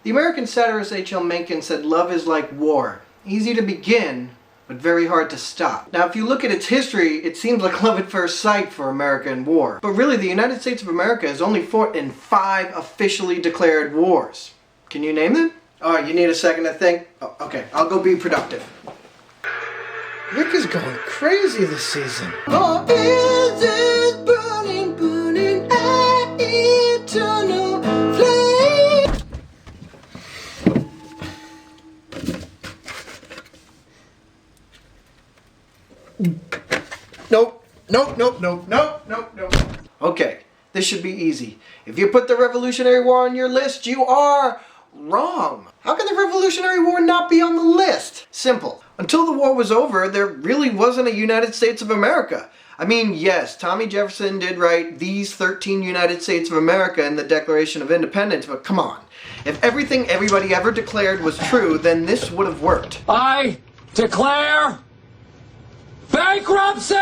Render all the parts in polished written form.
The American satirist H.L. Mencken said love is like war. Easy to begin, but very hard to stop. Now, if you look at its history, it seems like love at first sight for America and war. But really, the United States of America has only fought in 5 officially declared wars. Can you name them? Oh, you need a second to think? Oh, okay, I'll go be productive. Rick is going crazy this season. Oh, is this burning, burning, eternal flame? Nope. Okay, this should be easy. If you put the Revolutionary War on your list, you are wrong. How can the Revolutionary War not be on the list? Simple. Until the war was over, there really wasn't a United States of America. I mean, yes, Tommy Jefferson did write these 13 United States of America in the Declaration of Independence, but come on. If everything everybody ever declared was true, then this would have worked. I declare bankruptcy!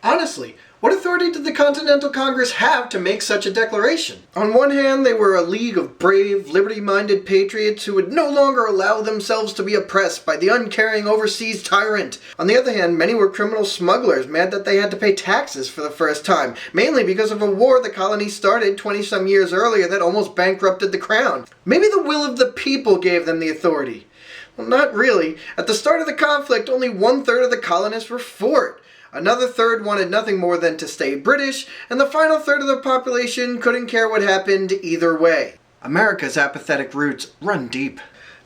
Honestly, what authority did the Continental Congress have to make such a declaration? On one hand, they were a league of brave, liberty-minded patriots who would no longer allow themselves to be oppressed by the uncaring overseas tyrant. On the other hand, many were criminal smugglers, mad that they had to pay taxes for the first time, mainly because of a war the colonies started 20-some years earlier that almost bankrupted the crown. Maybe the will of the people gave them the authority. Well, not really. At the start of the conflict, only 1/3 of the colonists were for it. Another third wanted nothing more than to stay British, and the final third of the population couldn't care what happened either way. America's apathetic roots run deep.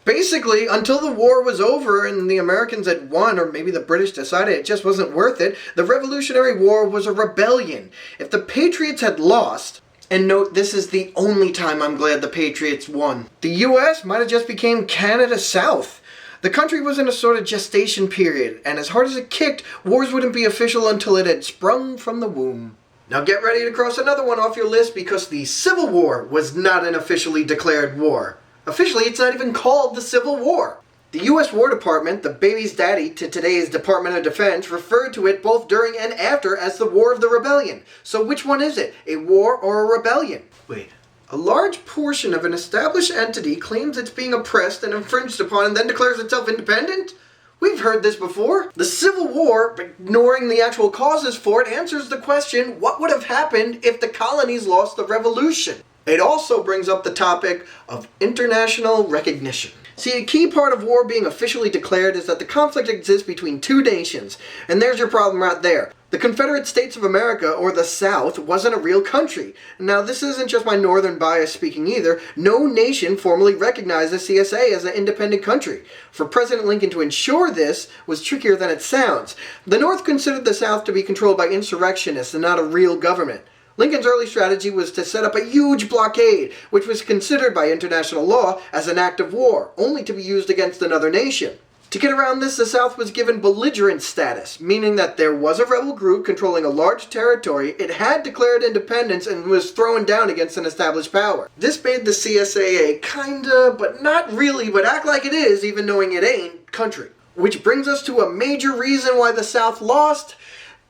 Basically, until the war was over and the Americans had won, or maybe the British decided it just wasn't worth it, the Revolutionary War was a rebellion. If the Patriots had lost, and note, this is the only time I'm glad the Patriots won, the U.S. might have just became Canada South. The country was in a sort of gestation period, and as hard as it kicked, wars wouldn't be official until it had sprung from the womb. Now get ready to cross another one off your list, because the Civil War was not an officially declared war. Officially, it's not even called the Civil War. The U.S. War Department, the baby's daddy to today's Department of Defense, referred to it both during and after as the War of the Rebellion. So which one is it, a war or a rebellion? Wait. A large portion of an established entity claims it's being oppressed and infringed upon and then declares itself independent? We've heard this before. The Civil War, ignoring the actual causes for it, answers the question, what would have happened if the colonies lost the Revolution? It also brings up the topic of international recognition. See, a key part of war being officially declared is that the conflict exists between 2 nations, and there's your problem right there. The Confederate States of America, or the South, wasn't a real country. Now, this isn't just my northern bias speaking either. No nation formally recognized the CSA as an independent country. For President Lincoln to ensure this was trickier than it sounds. The North considered the South to be controlled by insurrectionists and not a real government. Lincoln's early strategy was to set up a huge blockade, which was considered by international law as an act of war, only to be used against another nation. To get around this, the South was given belligerent status, meaning that there was a rebel group controlling a large territory, it had declared independence, and was thrown down against an established power. This made the CSA a kinda, but not really, but act like it is, even knowing it ain't, country. Which brings us to a major reason why the South lost: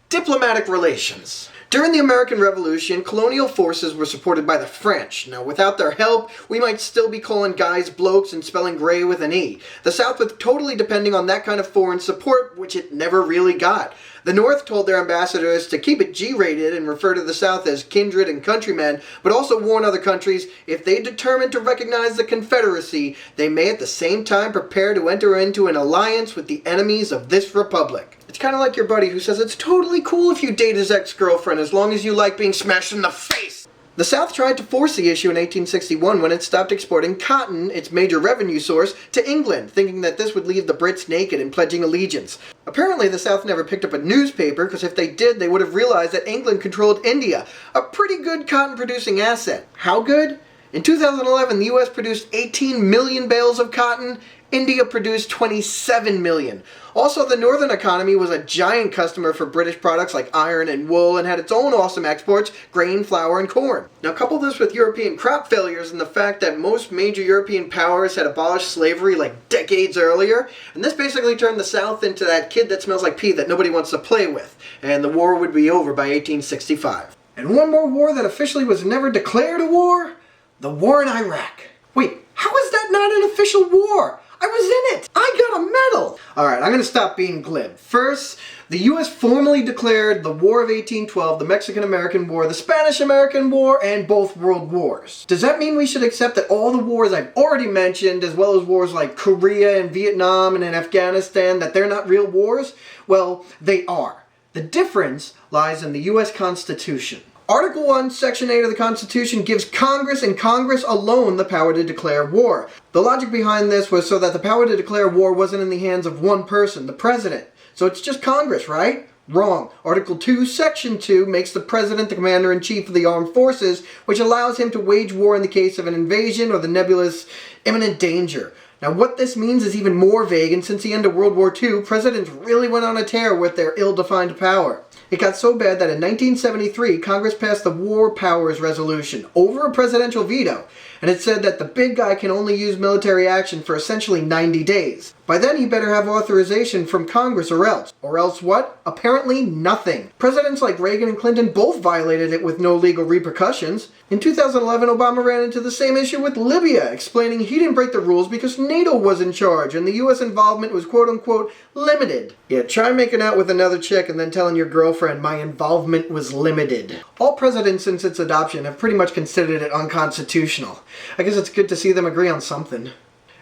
diplomatic relations. During the American Revolution, colonial forces were supported by the French. Now, without their help, we might still be calling guys blokes and spelling gray with an E. The South was totally depending on that kind of foreign support, which it never really got. The North told their ambassadors to keep it G-rated and refer to the South as kindred and countrymen, but also warn other countries if they determined to recognize the Confederacy, they may at the same time prepare to enter into an alliance with the enemies of this republic. It's kind of like your buddy who says it's totally cool if you date his ex-girlfriend as long as you like being smashed in the face. The South tried to force the issue in 1861 when it stopped exporting cotton, its major revenue source, to England, thinking that this would leave the Brits naked and pledging allegiance. Apparently the South never picked up a newspaper, because if they did, they would have realized that England controlled India, a pretty good cotton-producing asset. How good? In 2011, the US produced 18 million bales of cotton. India produced 27 million. Also, the northern economy was a giant customer for British products like iron and wool and had its own awesome exports, grain, flour, and corn. Now couple this with European crop failures and the fact that most major European powers had abolished slavery like decades earlier, and this basically turned the South into that kid that smells like pee that nobody wants to play with, and the war would be over by 1865. And one more war that officially was never declared a war? The war in Iraq. Wait, how is that not an official war? I was in it! I got a medal! Alright, I'm gonna stop being glib. First, the US formally declared the War of 1812, the Mexican-American War, the Spanish-American War, and both world wars. Does that mean we should accept that all the wars I've already mentioned, as well as wars like Korea and Vietnam and in Afghanistan, that they're not real wars? Well, they are. The difference lies in the US Constitution. Article 1, Section 8 of the Constitution gives Congress and Congress alone the power to declare war. The logic behind this was so that the power to declare war wasn't in the hands of one person, the president. So it's just Congress, right? Wrong. Article 2, Section 2 makes the president the commander-in-chief of the armed forces, which allows him to wage war in the case of an invasion or the nebulous imminent danger. Now what this means is even more vague, and since the end of World War II, presidents really went on a tear with their ill-defined power. It got so bad that in 1973, Congress passed the War Powers Resolution over a presidential veto, and it said that the big guy can only use military action for essentially 90 days. By then, he better have authorization from Congress or else. Or else what? Apparently nothing. Presidents like Reagan and Clinton both violated it with no legal repercussions. In 2011, Obama ran into the same issue with Libya, explaining he didn't break the rules because NATO was in charge and the US involvement was quote-unquote limited. Yeah, try making out with another chick and then telling your girlfriend my involvement was limited. All presidents since its adoption have pretty much considered it unconstitutional. I guess it's good to see them agree on something.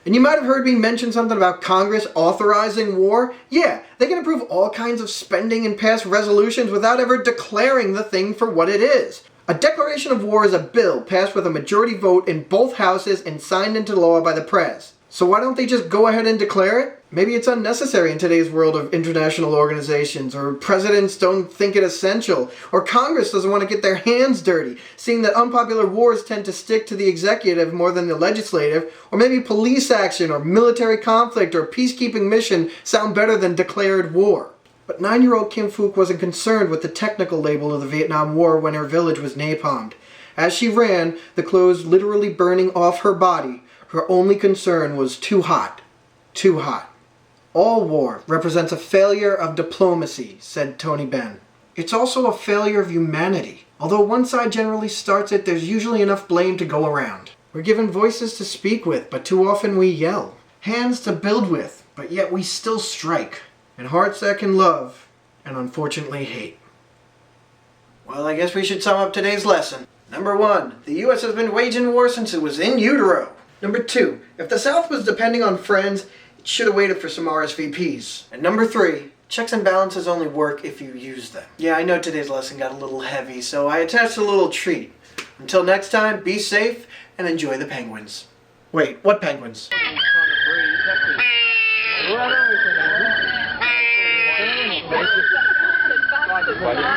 And you might have heard me mention something about Congress authorizing war. Yeah, they can approve all kinds of spending and pass resolutions without ever declaring the thing for what it is. A declaration of war is a bill passed with a majority vote in both houses and signed into law by the press. So why don't they just go ahead and declare it? Maybe it's unnecessary in today's world of international organizations, or presidents don't think it essential, or Congress doesn't want to get their hands dirty, seeing that unpopular wars tend to stick to the executive more than the legislative, or maybe police action, or military conflict, or peacekeeping mission sound better than declared war. But 9-year-old Kim Phuc wasn't concerned with the technical label of the Vietnam War when her village was napalmed. As she ran, the clothes literally burning off her body, her only concern was too hot. Too hot. All war represents a failure of diplomacy, said Tony Benn. It's also a failure of humanity. Although one side generally starts it, there's usually enough blame to go around. We're given voices to speak with, but too often we yell. Hands to build with, but yet we still strike. And hearts that can love, and unfortunately hate. Well, I guess we should sum up today's lesson. Number 1, the US has been waging war since it was in utero. Number 2, if the South was depending on friends, it should have waited for some RSVPs. And number 3, checks and balances only work if you use them. Yeah, I know today's lesson got a little heavy, so I attached a little treat. Until next time, be safe and enjoy the penguins. Wait, what penguins? Buddy.